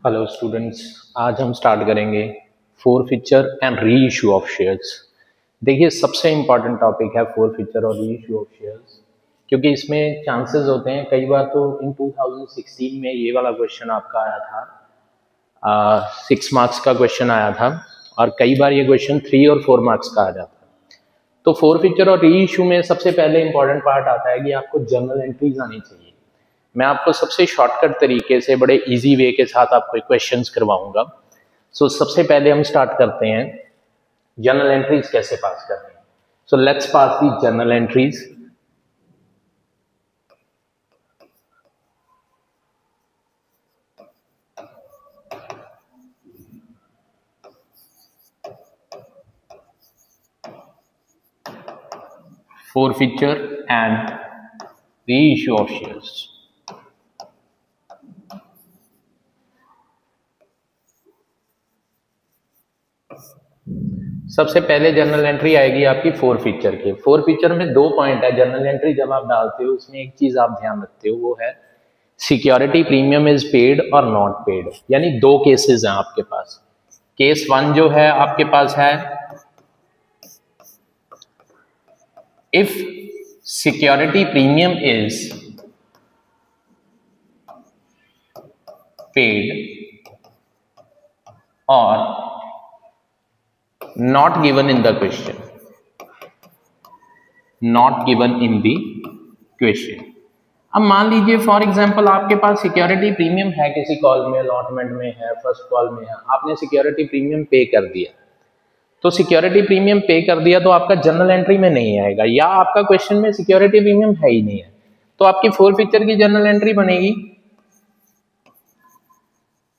Hello students, आज हम start करेंगे forfeiture and re issue of shares. देखिए, सबसे इम्पॉर्टेंट टॉपिक है फोरफीचर और री इशू ऑफ शेयर्स, क्योंकि इसमें चांसेस होते हैं। कई बार तो इन 2016 में ये वाला क्वेश्चन आपका आया था, 6 मार्क्स का क्वेश्चन आया था, और कई बार ये क्वेश्चन 3 और 4 मार्क्स का आ जाता है। तो फोरफीचर और री इशू में सबसे पहले इंपॉर्टेंट पार्ट आता है कि आपको जर्नल एंट्रीज आनी चाहिए। मैं आपको सबसे शॉर्टकट तरीके से बड़े इजी वे के साथ आपको क्वेश्चंस करवाऊंगा। सबसे पहले हम स्टार्ट करते हैं जर्नल एंट्रीज कैसे पास करते हैं। Let's pass the journal entries. Forfeiture and reissue of shares। सबसे पहले जर्नल एंट्री आएगी आपकी फोरफीचर के। फोरफीचर में 2 पॉइंट है। जर्नल एंट्री जब आप डालते हो उसमें एक चीज आप ध्यान रखते हो, वो है सिक्योरिटी प्रीमियम इज पेड और नॉट पेड। यानी 2 केसेस हैं आपके पास। केस 1 जो है आपके पास है, if security premium is paid और not given in the question, not given in the question। अब मान लीजिए फॉर एग्जांपल आपके पास सिक्योरिटी प्रीमियम है, किसी कॉल में, अलॉटमेंट में है, फर्स्ट कॉल में है, आपने सिक्योरिटी प्रीमियम पे कर दिया। तो सिक्योरिटी प्रीमियम पे कर दिया तो आपका जर्नल एंट्री में नहीं आएगा, या आपका क्वेश्चन में सिक्योरिटी प्रीमियम है ही नहीं है, तो आपकी फोरफीचर की जर्नल एंट्री बनेगी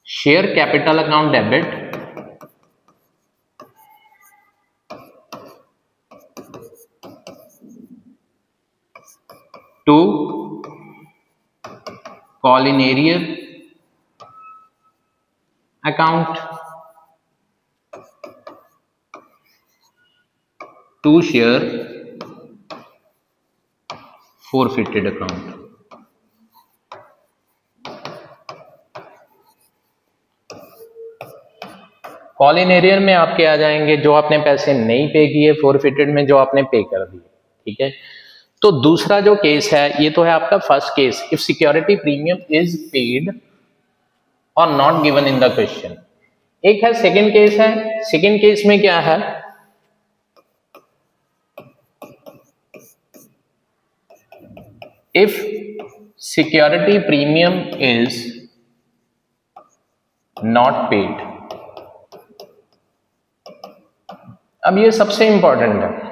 share capital account debit to call in area account to share forfeited account। Call in arrear में आपके आ जाएंगे जो आपने पैसे नहीं पे किए, फोरफिटेड में जो आपने पे कर दिए। ठीक है, तो दूसरा जो केस है, ये तो है आपका first case, if security premium is paid और not given in the question. एक है सेकंड केस है। सेकंड केस में क्या है, if security premium is not paid. अब ये सबसे इंपॉर्टेंट है,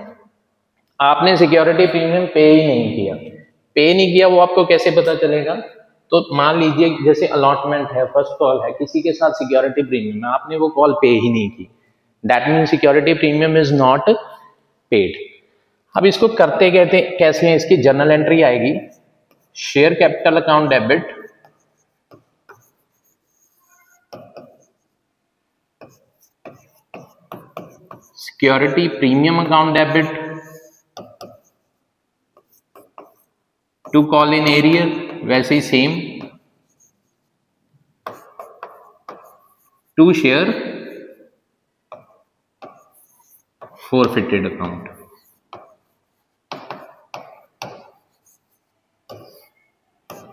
आपने सिक्योरिटी प्रीमियम पे ही नहीं किया। पे नहीं किया वो आपको कैसे पता चलेगा? तो मान लीजिए जैसे अलॉटमेंट है, फर्स्ट कॉल है, किसी के साथ सिक्योरिटी प्रीमियम है, आपने वो कॉल पे ही नहीं की, that mean security premium is not paid. अब इसको करते कहते कैसे हैं, इसकी जर्नल एंट्री आएगी share capital account debit security premium account debit to call in arrear, वैसे ही same to share forfeited account.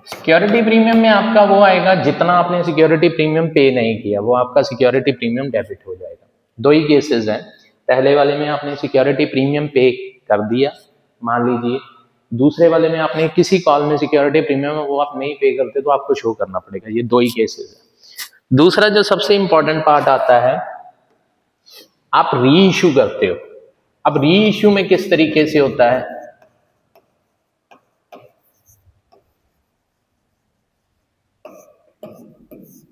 Security premium में आपका वो आएगा जितना आपने सिक्योरिटी प्रीमियम पे नहीं किया, वो आपका सिक्योरिटी प्रीमियम डेबिट हो जाएगा। 2 ही केसेस हैं। पहले वाले में आपने सिक्योरिटी प्रीमियम पे कर दिया मान लीजिए, दूसरे वाले में आपने किसी कॉल में सिक्योरिटी प्रीमियम वो आप नहीं पे करते तो आपको शो करना पड़ेगा। ये 2 ही केसेस है। दूसरा जो सबसे इंपॉर्टेंट पार्ट आता है, आप री इशू करते हो। अब री इशू में किस तरीके से होता है,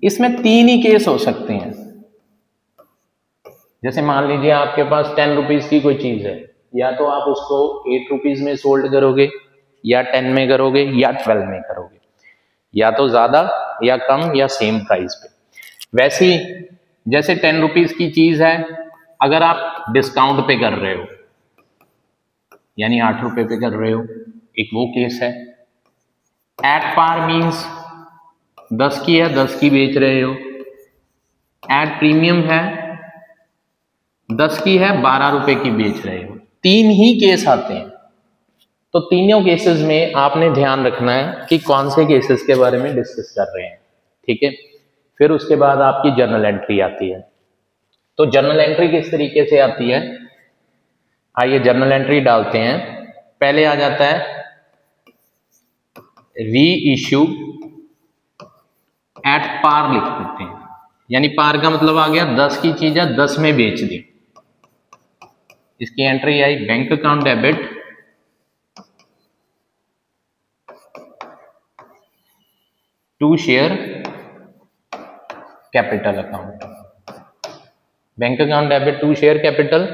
इसमें 3 ही केस हो सकते हैं। जैसे मान लीजिए आपके पास 10 रुपीज की कोई चीज है, या तो आप उसको 8 रुपीज में सोल्ड करोगे, या 10 में करोगे, या 12 में करोगे, या तो ज्यादा या कम या सेम प्राइस पे। वैसे ही जैसे 10 रुपीज की चीज है, अगर आप डिस्काउंट पे कर रहे हो, यानी 8 रुपए पे कर रहे हो, एक वो केस है। एट पार मीन्स 10 की है, 10 की बेच रहे हो, एट प्रीमियम है 10 की है, 12 रुपए की बेच रहे हो। 3 ही केस आते हैं, तो तीनों केसेस में आपने ध्यान रखना है कि कौन से केसेस के बारे में डिस्कस कर रहे हैं, ठीक है। फिर उसके बाद आपकी जर्नल एंट्री आती है। तो जर्नल एंट्री किस तरीके से आती है, आइए जर्नल एंट्री डालते हैं। पहले आ जाता है री इश्यू एट पार लिख देते हैं, यानी पार का मतलब आ गया 10 की चीज है 10 में बेच दी। इसकी एंट्री आई bank account debit to share capital account. Bank account debit to share capital,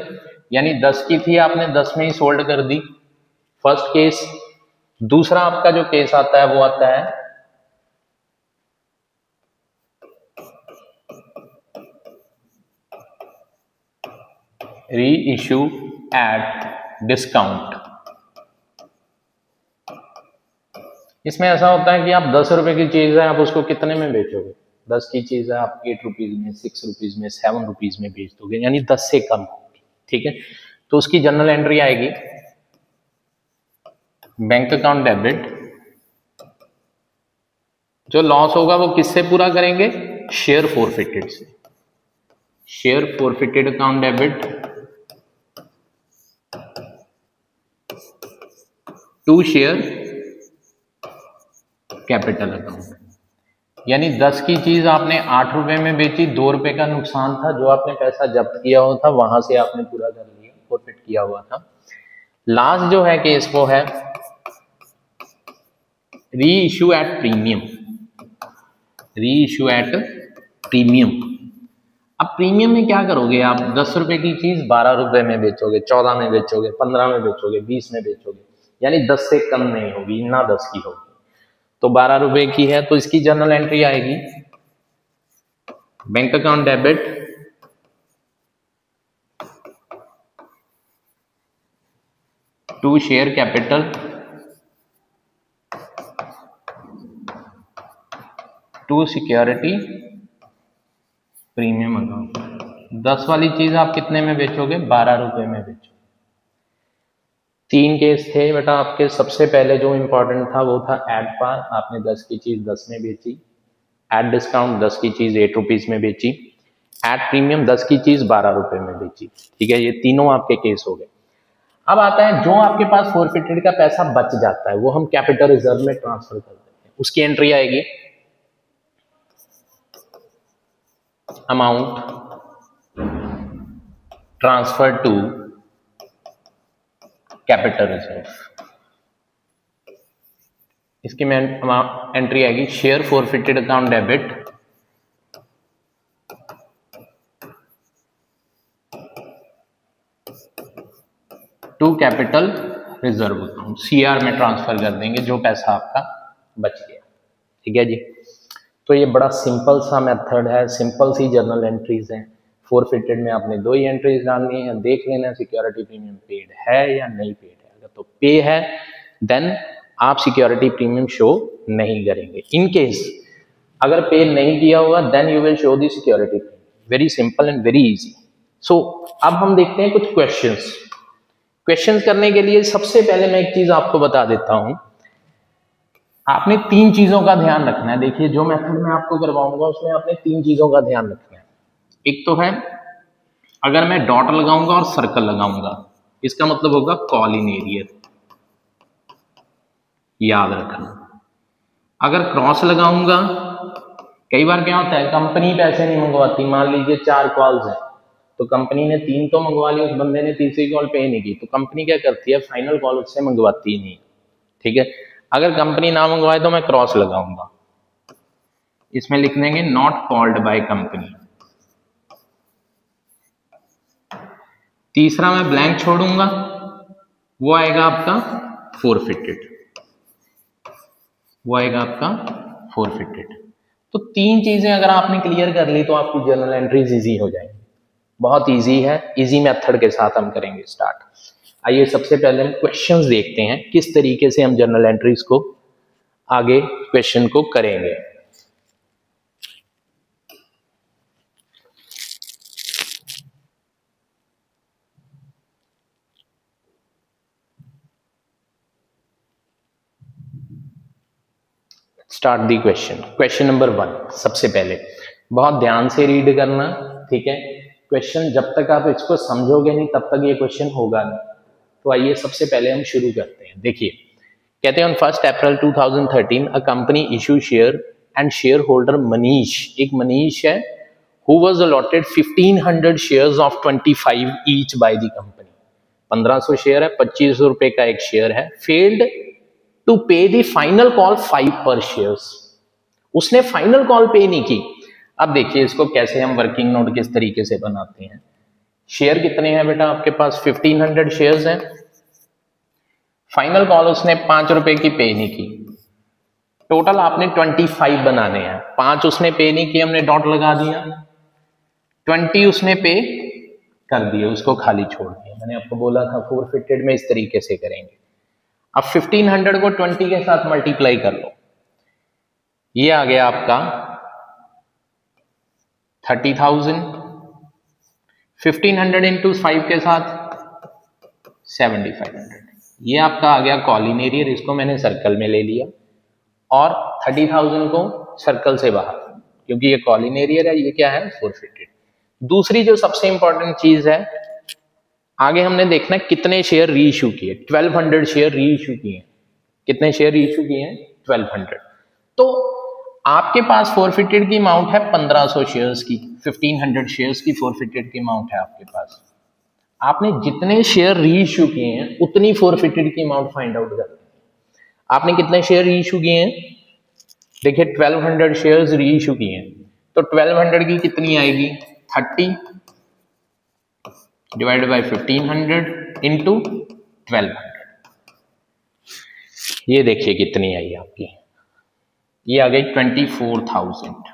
यानी 10 की थी आपने 10 में ही सोल्ड कर दी, फर्स्ट केस। दूसरा आपका जो केस आता है वो आता है री इश्यू एट डिस्काउंट। इसमें ऐसा होता है कि आप 10 रुपए की चीज है, आप उसको कितने में बेचोगे? 10 की चीज है आप 8 रुपीज में, 6 रुपीज में, 7 रुपीज में बेच दोगे, यानी 10 से कम होगी, ठीक है। तो उसकी जर्नल एंट्री आएगी बैंक अकाउंट डेबिट। जो लॉस होगा वो किससे पूरा करेंगे? शेयर फोरफिटेड से। Share forfeited account debit to share capital account, यानी 10 की चीज आपने 8 रुपए में बेची, 2 रुपए का नुकसान था, जो आपने पैसा जब्त किया हुआ था वहां से आपने पूरा कर लिया, फोरफिट किया हुआ था। लास्ट जो है केस वो है री इश्यू एट प्रीमियम। री इश्यू एट प्रीमियम। अब प्रीमियम में क्या करोगे आप? 10 रुपए की चीज 12 रुपए में बेचोगे, 14 में बेचोगे, 15 में बेचोगे, 20 में बेचोगे, यानी 10 से कम नहीं होगी, ना 10 की होगी। तो 12 रुपए की है, तो इसकी जर्नल एंट्री आएगी bank account debit to share capital to security premium account. 10 वाली चीज आप कितने में बेचोगे? 12 रुपए में बेचोगे। 3 केस थे बेटा आपके। सबसे पहले जो इंपॉर्टेंट था वो था एट पार, आपने 10 की चीज 10 में बेची। एट डिस्काउंट 10 की चीज 8 रुपीज में बेची। एट प्रीमियम 10 की चीज 12 रुपए में बेची, ठीक है। ये तीनों आपके केस हो गए। अब आता है जो आपके पास फोरफिटेड का पैसा बच जाता है वो हम कैपिटल रिजर्व में ट्रांसफर कर देते हैं। उसकी एंट्री आएगी amount transfer to capital reserve. इसकी में एंट्री आएगी share forfeited account debit to capital reserve account. CR में ट्रांसफर कर देंगे जो पैसा आपका बच गया, ठीक है जी। तो ये बड़ा सिंपल सा मेथड है, सिंपल सी जर्नल एंट्रीज हैं। फोरफिटेड में आपने 2 ही एंट्रीज डालनी है, देख लेना सिक्योरिटी प्रीमियम पेड है या नहीं पेड है। अगर तो पे है देन आप सिक्योरिटी प्रीमियम शो नहीं करेंगे। इन केस अगर पे नहीं किया हुआ then you will show the security premium. Very simple and very easy. So अब हम देखते हैं कुछ क्वेश्चंस। क्वेश्चंस करने के लिए सबसे पहले मैं एक चीज आपको बता देता हूं। आपने 3 चीजों का ध्यान रखना है। देखिए जो मेथड मैं आपको करवाऊंगा उसमें आपने 3 चीजों का ध्यान रखना है। एक तो है अगर मैं डॉट लगाऊंगा और सर्कल लगाऊंगा, इसका मतलब होगा कॉल इन एरियर, याद रखना। अगर क्रॉस लगाऊंगा, कई बार क्या होता है कंपनी पैसे नहीं मंगवाती। मान लीजिए 4 कॉल्स हैं तो कंपनी ने 3 तो मंगवा ली, उस बंदे ने तीसरी कॉल पे नहीं की, तो कंपनी क्या करती है फाइनल कॉल उससे मंगवाती नहीं, ठीक है। अगर कंपनी ना मंगवाए तो मैं क्रॉस लगाऊंगा, इसमें लिख देंगे नॉट कॉल्ड बाय कंपनी। तीसरा मैं ब्लैंक छोड़ूंगा, वो आएगा आपका फोरफिटेड, वो आएगा आपका फोरफिटेड। तो 3 चीजें अगर आपने क्लियर कर ली तो आपकी जर्नल एंट्रीज इजी हो जाएंगी। बहुत इजी है, इजी मेथड के साथ हम करेंगे स्टार्ट। आइए सबसे पहले हम क्वेश्चंस देखते हैं किस तरीके से हम जर्नल एंट्रीज को आगे क्वेश्चन को करेंगे। Start the question. Question number 1, सबसे पहले बहुत ध्यान से रीड करना, ठीक है। क्वेश्चन जब तक आप इसको समझोगे नहीं तब तक ये क्वेश्चन होगा नहीं। तो आइए सबसे पहले हम शुरू करते हैं। देखिए, कहते हैं on 1 April 2013 a company issue share and share holder Manish, एक मनीष है, who was allotted 1500 shares of 25 each by the company। 1500 share है, 2500 रुपए का एक शेयर है। फेल्ड टू पे द फाइनल कॉल 5 पर शेयर्स, उसने फाइनल कॉल पे नहीं की। अब देखिए इसको कैसे हम वर्किंग नोट किस तरीके से बनाते हैं। शेयर कितने हैं बेटा आपके पास? 1500 शेयर्स हैं। फाइनल कॉल उसने 5 रुपए की पे नहीं की। टोटल आपने 25 बनाने हैं। 5 उसने पे नहीं किए, हमने डॉट लगा दिया। 20 उसने पे कर दिए, उसको खाली छोड़ दिया। मैंने आपको बोला था फोरफिटेड में इस तरीके से करेंगे। अब 1500 को 20 के साथ मल्टीप्लाई कर लो, ये आ गया आपका 30,000। 1500 इंटू 5 के साथ 7500, ये आपका आ गया कॉलिन एरियर। इसको मैंने सर्कल में ले लिया और 30,000 को सर्कल से बाहर, क्योंकि ये कॉलिन एरियर है, ये क्या है? फोरफिटेड। दूसरी जो सबसे इंपॉर्टेंट चीज है, आगे हमने देखना है कितने शेयर री इशू किए। 1200 शेयर री इशू किए। कितने शेयर री इशू किए हैं? 1200। तो आपके पास फोरफिटेड की अमाउंट है 1500 शेयर्स की। 1500 शेयर्स की फोरफिटेड की अमाउंट है आपके पास। आपने जितने शेयर री इशू किए हैं उतनी फोरफिटेड की अमाउंट फाइंड आउट करनी है। आपने कितने शेयर री इशू किए हैं? देखिए 1200 शेयर्स री इशू किए हैं, तो 1200 की कितनी आएगी? 30 डिवाइडेड बाय 1500 इंटू 1200। ये देखिए कितनी आई आपकी, ये आ गई 24,000।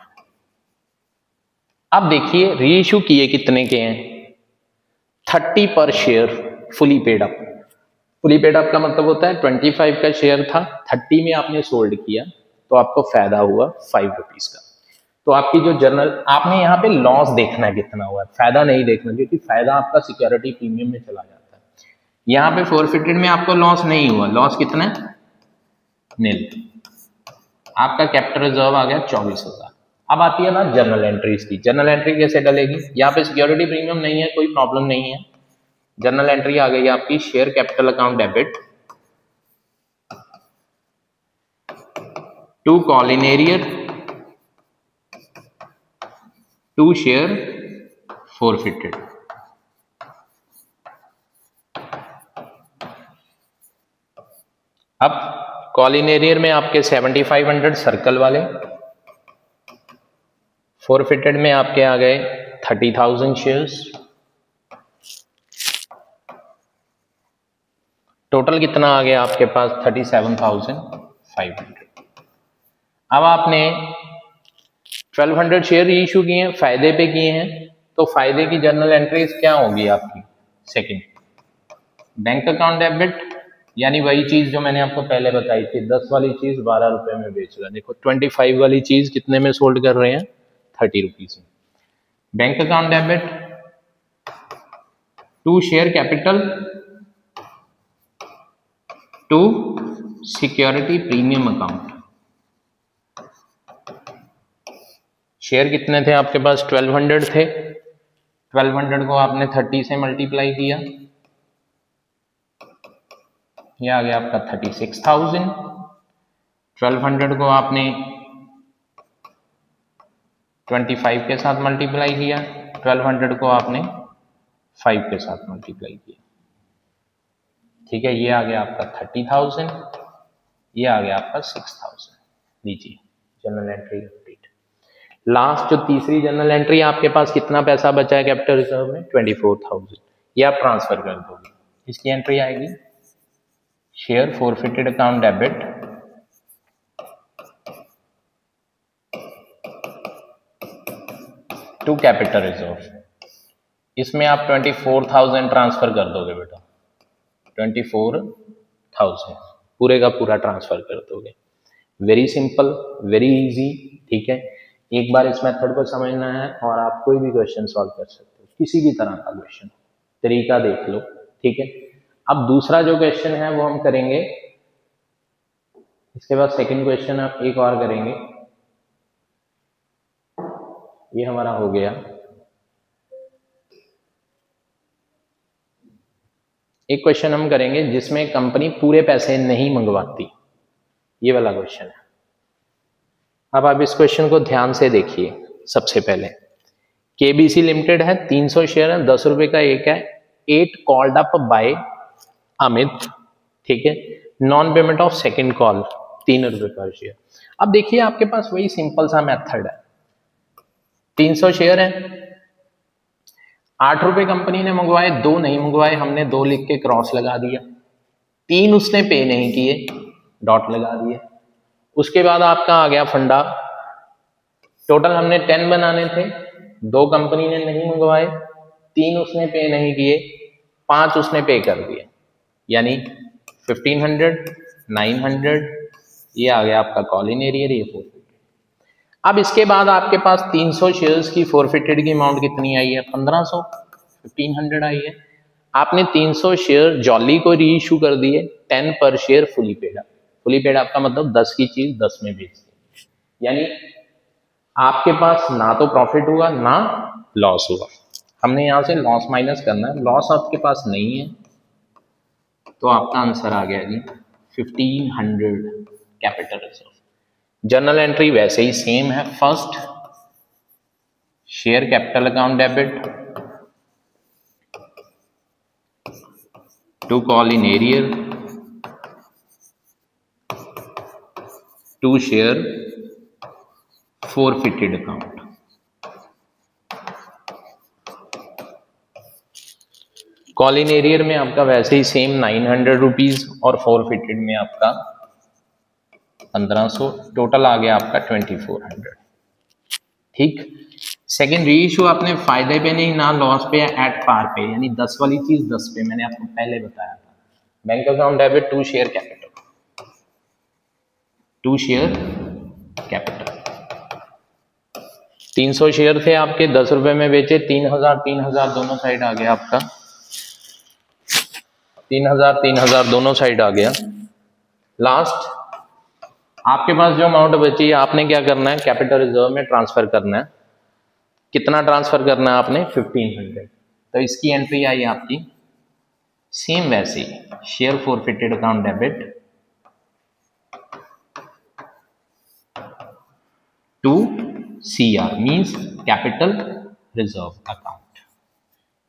अब देखिए री इशू किए कितने के हैं? 30 पर share fully paid up. Fully paid up का मतलब होता है 25 का शेयर था, 30 में आपने सोल्ड किया तो आपको फायदा हुआ 5 रुपीज का। तो आपकी जो जर्नल, आपने यहाँ पे लॉस देखना है कितना हुआ है, फायदा नहीं देखना, क्योंकि फायदा आपका सिक्योरिटी प्रीमियम में चला जाता है। यहाँ पे फोरफिटेड में आपको लॉस नहीं हुआ। लॉस कितना है? नील। आपका कैपिटल रिजर्व आ गया 24,000। अब आती है बात जर्नल एंट्रीज की। जर्नल एंट्री कैसे डलेगी? यहाँ पे सिक्योरिटी प्रीमियम नहीं है, कोई प्रॉब्लम नहीं है। जर्नल एंट्री आ गई आपकी, share capital account debit to call in arrear to share forfeited. अब कॉलिन एरियर में आपके 7500 सर्कल वाले, फोरफिटेड में आपके आ गए 30,000 शेयर्स। टोटल कितना आ गया आपके पास? 37,500। अब आपने 1200 शेयर इशू किए हैं, फायदे पे किए हैं, तो फायदे की जर्नल एंट्रीज क्या होगी आपकी? सेकंड, बैंक अकाउंट डेबिट, यानी वही चीज जो मैंने आपको पहले बताई थी, 10 वाली चीज 12 रुपए में बेच रहा है। देखो 25 वाली चीज कितने में सोल्ड कर रहे हैं? 30 रुपीज में। Bank account debit to share capital to security premium account. Share कितने थे आपके पास? 1200 थे। 1200 को आपने 30 से मल्टीप्लाई किया, यह आ गया आपका 36,000। 1200 को आपने 25 के साथ मल्टीप्लाई किया, 1200 को आपने 5 के साथ मल्टीप्लाई किया, ठीक है। ये आ गया आपका 30,000, ये आ गया आपका 6,000। लीजिए जनरल एंट्री कंप्लीट। लास्ट जो तीसरी जनरल एंट्री, आपके पास कितना पैसा बचा है कैपिटल रिजर्व में? 24,000। ये आप ट्रांसफर कर दोगे। इसकी एंट्री आएगी share forfeited account debit to capital reserve. इसमें आप 24,000 ट्रांसफर कर दोगे बेटा, 24,000 पूरे का पूरा ट्रांसफर कर दोगे। वेरी सिंपल, वेरी इजी, ठीक है। एक बार इस मेथड को समझना है और आप कोई भी क्वेश्चन सॉल्व कर सकते हो, किसी भी तरह का क्वेश्चन, तरीका देख लो, ठीक है। अब दूसरा जो क्वेश्चन है वो हम करेंगे इसके बाद सेकंड क्वेश्चन आप एक और करेंगे, ये हमारा हो गया। एक क्वेश्चन हम करेंगे जिसमें कंपनी पूरे पैसे नहीं मंगवाती, ये वाला क्वेश्चन है। अब आप इस क्वेश्चन को ध्यान से देखिए। सबसे पहले केबीसी लिमिटेड है, 300 शेयर है, 10 रुपए का एक है, 8 कॉल्ड अप बाय अमित, ठीक है, non payment of second call, 3 रुपए पर शेयर। अब देखिए आपके पास वही सिंपल सा मेथड है, 300 शेयर है, 8 रुपए कंपनी ने मंगवाए, 2 नहीं मंगवाए, हमने 2 लिख के क्रॉस लगा दिया, 3 उसने पे नहीं किए, डॉट लगा दिया। उसके बाद आपका आ गया फंडा, टोटल हमने 10 बनाने थे, 2 कंपनी ने नहीं मंगवाए, 3 उसने पे नहीं किए, 5 उसने पे कर दिए, यानी 1500, 900, ये आ गया आपका कॉल इन एरियर, ये फोरफिटेड। अब इसके बाद आपके पास 300 शेयर्स की फोरफिटेड की अमाउंट कितनी आई है, 1500, 1500 आई है। आपने 300 शेयर जॉली को री इशू कर दिए, 10 पर share fully paid. Fully paid आपका मतलब 10 की चीज 10 में बेच दी, यानी आपके पास ना तो प्रॉफिट हुआ ना लॉस हुआ। हमने यहां से लॉस माइनस करना है, लॉस आपके पास नहीं है, तो आपका आंसर आ गया जी 1500 कैपिटल रिजर्व। जर्नल एंट्री वैसे ही सेम है, first share capital account debit to call in arrear to share forfeited account. Call in arrear में आपका वैसे ही सेम 900 रुपीज और फोरफिटेड में आपका 1500, टोटल आ गया आपका 2400। ठीक, सेकेंड री इशू आपने फायदे पे नहीं ना लॉस पे, एट पार पे, यानी 10 वाली चीज 10 पे, मैंने आपको पहले बताया था। Bank account debit to share capital, to share capital, 300 share थे आपके, 10 रुपए में बेचे, 3000 3000 दोनों साइड आ गया आपका, 3000 3000 दोनों साइड आ गया। लास्ट आपके पास जो अमाउंट बची है आपने क्या करना है, कैपिटल रिजर्व में ट्रांसफर करना है। कितना ट्रांसफर करना है आपने, 1500। तो इसकी एंट्री आई आपकी सेम वैसे ही, share forfeited account debit to CR means capital reserve account.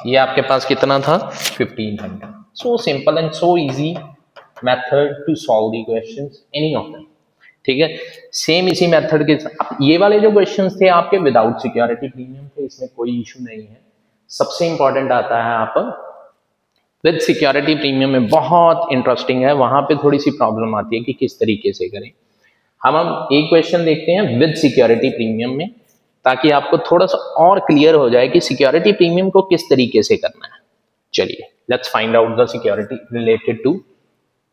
ये आपके पास कितना था, 1500। So simple and so easy method to solve the questions, any of them. ठीक है, सेम इसी मेथड के ये वाले जो क्वेश्चंस थे आपके विदाउट सिक्योरिटी प्रीमियम थे, इसमें कोई इशू नहीं है। सबसे इंपॉर्टेंट आता है आप विद सिक्योरिटी प्रीमियम में, बहुत इंटरेस्टिंग है, वहां पे थोड़ी सी प्रॉब्लम आती है कि किस तरीके से करें। हम एक क्वेश्चन देखते हैं विद सिक्योरिटी प्रीमियम में, ताकि आपको थोड़ा सा और क्लियर हो जाए कि सिक्योरिटी प्रीमियम को किस तरीके से करना है। चलिए let's find out the security related to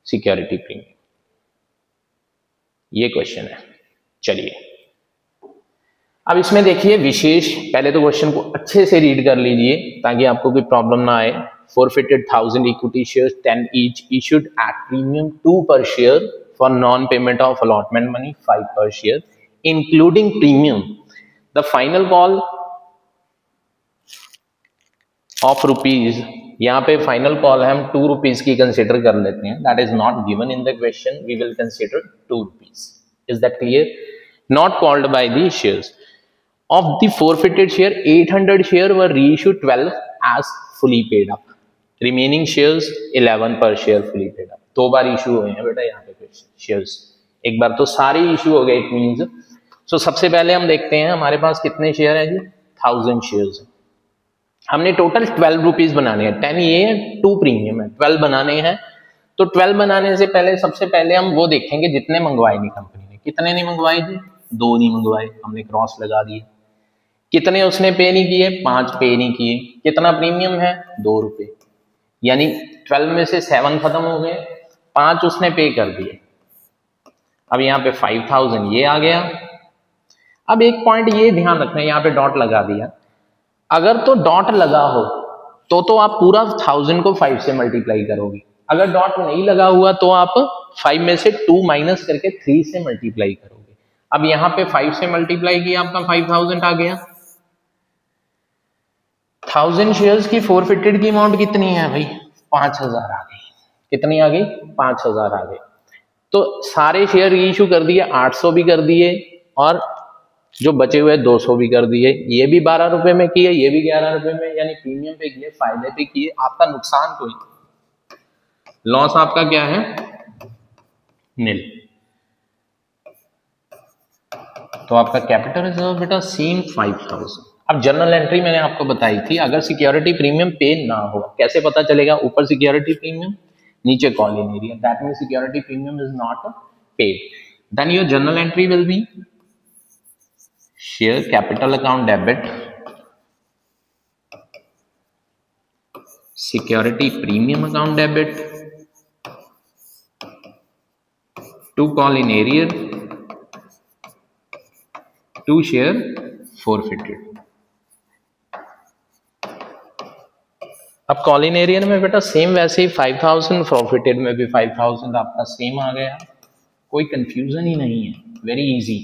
security premium. ये क्वेश्चन है, चलिए अब इसमें देखिए विशेष, पहले तो क्वेश्चन को अच्छे से रीड कर लीजिए ताकि आपको कोई प्रॉब्लम ना आए। forfeited 1000 equity shares 10 each issued at premium 2 per share for non payment of allotment money 5 per share including premium. The final call of rupees, यहाँ पे फाइनल कॉल है, हम 2 रुपीज की कंसिडर कर लेते हैं, that is not given in the question, we will consider 2 rupees. Is that clear? Not called by the shares of the forfeited share, 800 share were reissued 12 as fully paid up, remaining shares 11 पर share fully paid up. 2 बार issue हुए हैं बेटा यहाँ पे shares, एक बार तो सारे इशू हो गए, इट मींस। सो सबसे पहले हम देखते हैं हमारे पास कितने शेयर है जी, 1000 शेयर्स है। हमने टोटल 12 रुपीज बनाने हैं, 10 ये है, 2 प्रीमियम है, 12 बनाने हैं। तो 12 बनाने से पहले सबसे पहले हम वो देखेंगे जितने मंगवाए नहीं कंपनी ने। कितने नहीं मंगवाए जी, 2 नहीं मंगवाए, हमने क्रॉस लगा दिए। कितने उसने पे नहीं किए, 5 पे नहीं किए। कितना प्रीमियम है, 2 रुपए, यानी 12 में से 7 खत्म हो गए, 5 उसने पे कर दिए। अब यहाँ पे 5000 ये आ गया। अब एक पॉइंट ये ध्यान रखना है, यहाँ पे डॉट लगा दिया, अगर तो डॉट लगा हो तो आप पूरा 1000 को 5 से मल्टीप्लाई करोगे, अगर डॉट नहीं लगा हुआ तो आप 5 में से 2 माइनस करके 3 से मल्टीप्लाई करोगे। अब यहाँ पे 5 से मल्टीप्लाई किया आपका 5000 आ गया। 1000 शेयर्स की फोरफिटेड की अमाउंट कितनी है भाई? 5000 आ गई। कितनी आ गई? 5000 आ गई। तो सारे शेयर रीइश्यू कर दिए, 800 भी कर दिए और जो बचे हुए 200 भी कर दिए। ये भी 12 रुपए में किए, ये भी 11 रुपए में, यानी प्रीमियम पे किए, फायदे पे किए, आपका नुकसान कोई, लॉस आपका क्या है? नील। तो आपका कैपिटल रिजर्व बेटा सेम 5000। अब जर्नल एंट्री मैंने आपको बताई थी, अगर सिक्योरिटी प्रीमियम पे ना हो कैसे पता चलेगा? ऊपर सिक्योरिटी प्रीमियम, नीचे call in area, that means security premium is not paid. Then your journal entry will be share capital account debit, security premium account debit, to call in arrear, to share forfeited. अब call in arrear में बेटा same वैसे ही 5000, forfeited में भी 5000 आपका same आ गया, कोई confusion ही नहीं है, वेरी इजी।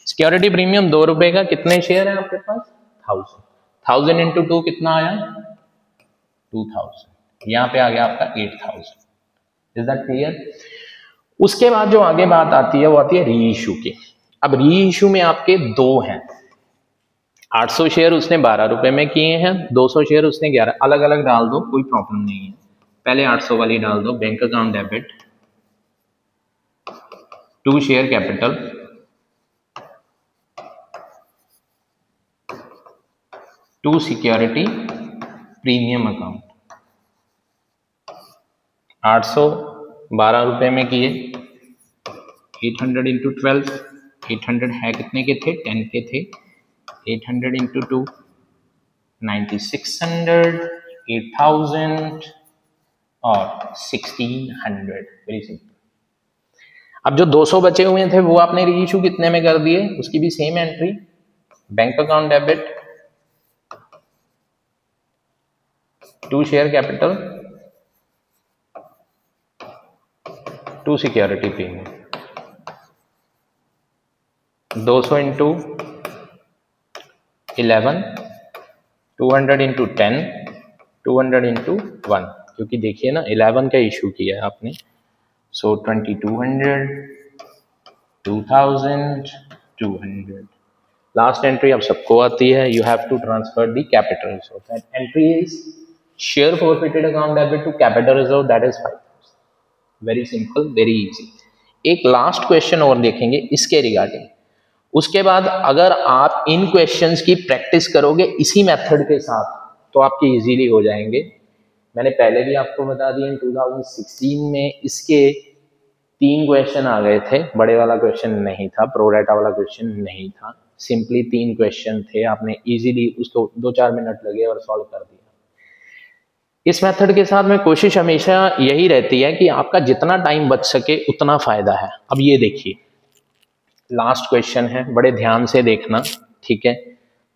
सिक्योरिटी प्रीमियम 2 रुपए का, कितने शेयर है आपके पास? 1000 इंटू 2 कितना आया? 2000। यहाँ पे आ गया आपका 8000। Is that clear? उसके बाद जो आगे बात आती है वो आती है री इशू की। अब री इशू में आपके 2 हैं, 800 शेयर उसने 12 रुपए में किए हैं, 200 शेयर उसने 11, अलग अलग डाल दो, कोई प्रॉब्लम नहीं है। पहले 800 वाली डाल दो, bank account debit, to share capital, to security premium account. 800 12 रुपए में किए, 800 इंटू 12, 800 है कितने के थे? 10 के थे। 800 इंटू 2 9600, 8000 और 1600। Very simple. अब जो 200 बचे हुए थे वो आपने री इशू कितने में कर दिए? उसकी भी same entry, bank account debit, to share capital, to security premium. 200 into 11, 200 into 10, 200 into 1, क्योंकि देखिए ना 11 का इशू किया है आपने। सो 2200, 2000, 200। लास्ट एंट्री अब सबको आती है, you have to transfer the capital reserve. That entry is share forfeited account debit to capital reserve, that is 5000। Very simple, very easy. एक लास्ट क्वेश्चन और देखेंगे इसके रिगार्डिंग, उसके बाद अगर आप इन क्वेश्चंस की प्रैक्टिस करोगे इसी मेथड के साथ तो आपके इजीली हो जाएंगे। मैंने पहले भी आपको बता दिया, 2016 में इसके 3 क्वेश्चन आ गए थे, बड़े वाला क्वेश्चन नहीं था, प्रोरेटा वाला क्वेश्चन नहीं था, सिंपली 3 क्वेश्चन थे, आपने इजीली उसको 2-4 मिनट लगे और सॉल्व कर दिया। इस मेथड के साथ में कोशिश हमेशा यही रहती है कि आपका जितना टाइम बच सके उतना फायदा है। अब ये देखिए लास्ट क्वेश्चन है, बड़े ध्यान से देखना, ठीक है?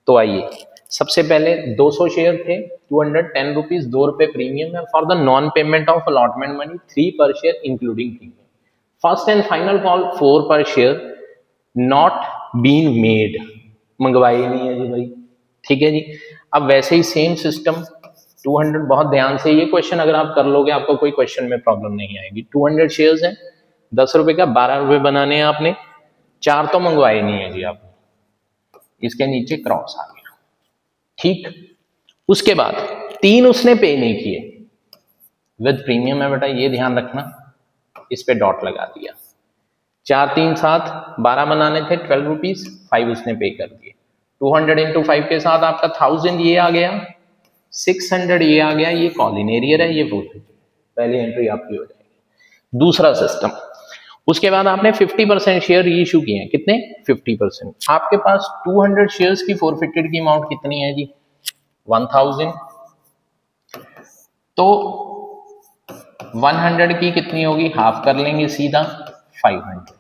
तो आइए, सबसे पहले 200 शेयर थे, 210 रुपीज, 2 रुपए प्रीमियम है for the non payment of allotment money, 3 पर share including premium. First and final call 4 पर शेयर नॉट बीन मेड, मंगवाई नहीं है जी भाई, ठीक है जी। अब वैसे ही सेम सिस्टम 200, बहुत ध्यान से ये क्वेश्चन अगर आप कर लोगे आपको कोई क्वेश्चन में प्रॉब्लम नहीं आएगी। 200 शेयर्स हैं, 10 रुपए का 12 रुपए बनाने हैं आपने, 4 तो मंगवाए नहीं है जी आपने, इसके नीचे क्रॉस आ गया, ठीक। उसके बाद 3 उसने पे नहीं किए, विद प्रीमियम है बेटा, ये ध्यान रखना, इस पे डॉट लगा दिया। 4 3 7 12 बनाने थे, 12 रुपीज, 5 उसने पे कर दिए। 200 इंटू 5 के साथ आपका 1000 ये आ गया, 600 ये आ गया, ये कॉल इन एरियर है, ये फोरफिटेड, पहली एंट्री आपकी हो जाएगी। दूसरा सिस्टम, उसके बाद आपने 50% शेयर रीइश्यू किए हैं, कितने? 50%। आपके पास 200 शेयर्स की फोरफिटेड की अमाउंट कितनी है जी? 1000। तो 100 की कितनी होगी? हाफ कर लेंगे सीधा, 500।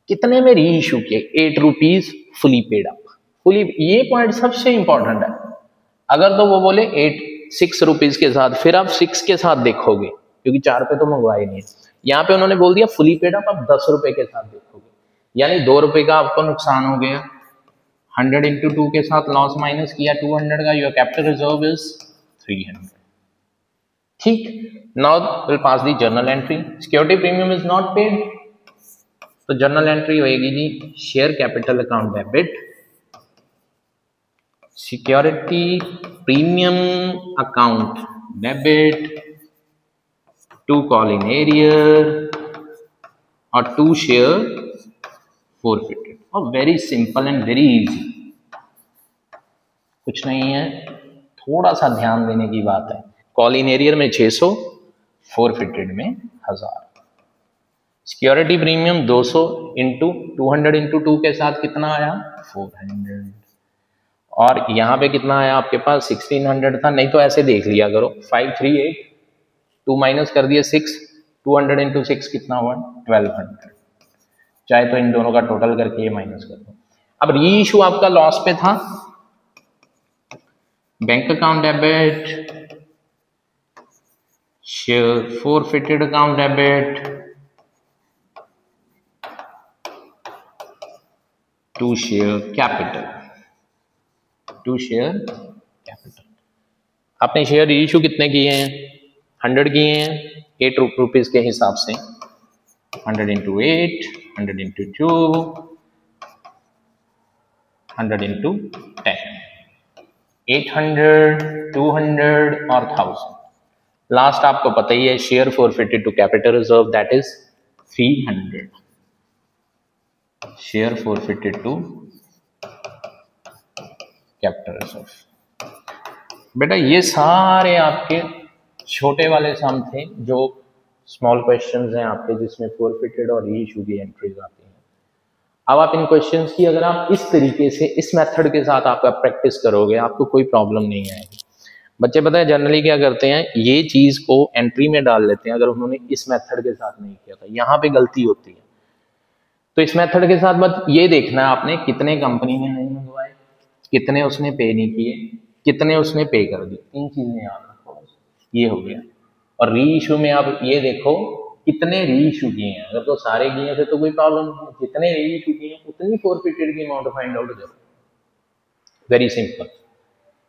कितने में रीइश्यू किए? 8 rupees fully paid up. Fully, ये पॉइंट सबसे इंपॉर्टेंट है। अगर तो वो बोले 6 रुपीज के साथ, फिर आप 6 के साथ देखोगे क्योंकि 4 पे तो मंगवाए नहीं है। यहाँ पे उन्होंने बोल दिया फुली पेड अप, आप 10 रुपए के साथ देखोगे, यानी 2 रुपए का आपको नुकसान हो गया। 100 इंटू 2 के साथ लॉस माइनस किया 200 का, योर कैपिटल रिजर्व इज 300। ठीक, now will pass the journal entry. Security premium is not paid, तो जर्नल एंट्री होएगी जी share capital account debit, security premium account debit to call in arrear और to share forfeited. और very simple and very easy, कुछ नहीं है, थोड़ा सा ध्यान देने की बात है। कॉल इन एरियर में 600, फोरफिटेड में 1000। सिक्योरिटी प्रीमियम 200 इंटू 200 इंटू 2 के साथ कितना आया 400, और यहाँ पे कितना आया आपके पास 1600 था, नहीं तो ऐसे देख लिया करो 538, 2 माइनस कर दिए 6, 200 इंटू 6 कितना हुआ 1200, चाहे तो इन दोनों का टोटल करके ये माइनस कर दो। अब री इशू आपका लॉस पे था, bank account debit, share forfeited account debit to share capital, to share capital. आपने शेयर इशू कितने किए हैं 100 किए हैं 8 रुपीज के हिसाब से, 100 इंटू 8, 100 इंटू 2, 100 इंटू 10, 800, 200 और 1000। लास्ट आपको पता ही है share forfeited to capital reserve, that is 300, share forfeited to capital reserve. बेटा ये सारे आपके छोटे वाले सम थे जो स्मॉल क्वेश्चंस हैं आपके, जिसमें फोरफिटेड और रीइशू की एंट्रीज आती हैं। अब आप इन क्वेश्चंस की अगर आप इस तरीके से इस मेथड के साथ आपका प्रैक्टिस करोगे, आपको कोई प्रॉब्लम नहीं आएगी। बच्चे पता है जनरली क्या करते हैं, ये चीज को एंट्री में डाल लेते हैं अगर उन्होंने इस मेथड के साथ नहीं किया था, यहाँ पे गलती होती है। तो इस मेथड के साथ बस ये देखना है आपने कितने कंपनी ने नहीं मंगवाए, कितने उसने पे नहीं किए, कितने उसने पे कर दिए, 3 चीजें याद रखो, ये हो गया। और री इशू में आप ये देखो कितने री इशू किए हैं, अगर तो सारे किए थे तो कोई प्रॉब्लम नहीं, जितने री इशू किए हैं उतनी फोरफिटेड की अमाउंट फाइंड आउट करो, वेरी सिंपल,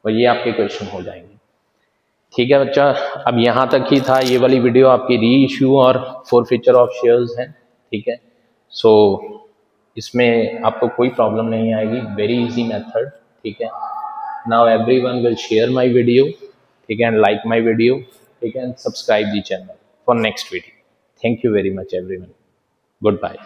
और ये आपके क्वेश्चन हो जाएंगे। ठीक है बच्चा, अब यहाँ तक ही था ये वाली वीडियो आपकी री इशू और फोरफिचर ऑफ शेयर्स है। ठीक है, सो इसमें आपको कोई प्रॉब्लम नहीं आएगी, वेरी इजी मेथड। ठीक है, now everyone will share my video, ठीक है, एंड लाइक माय वीडियो, ठीक है, and subscribe the channel for next video. Thank you very much everyone, good bye.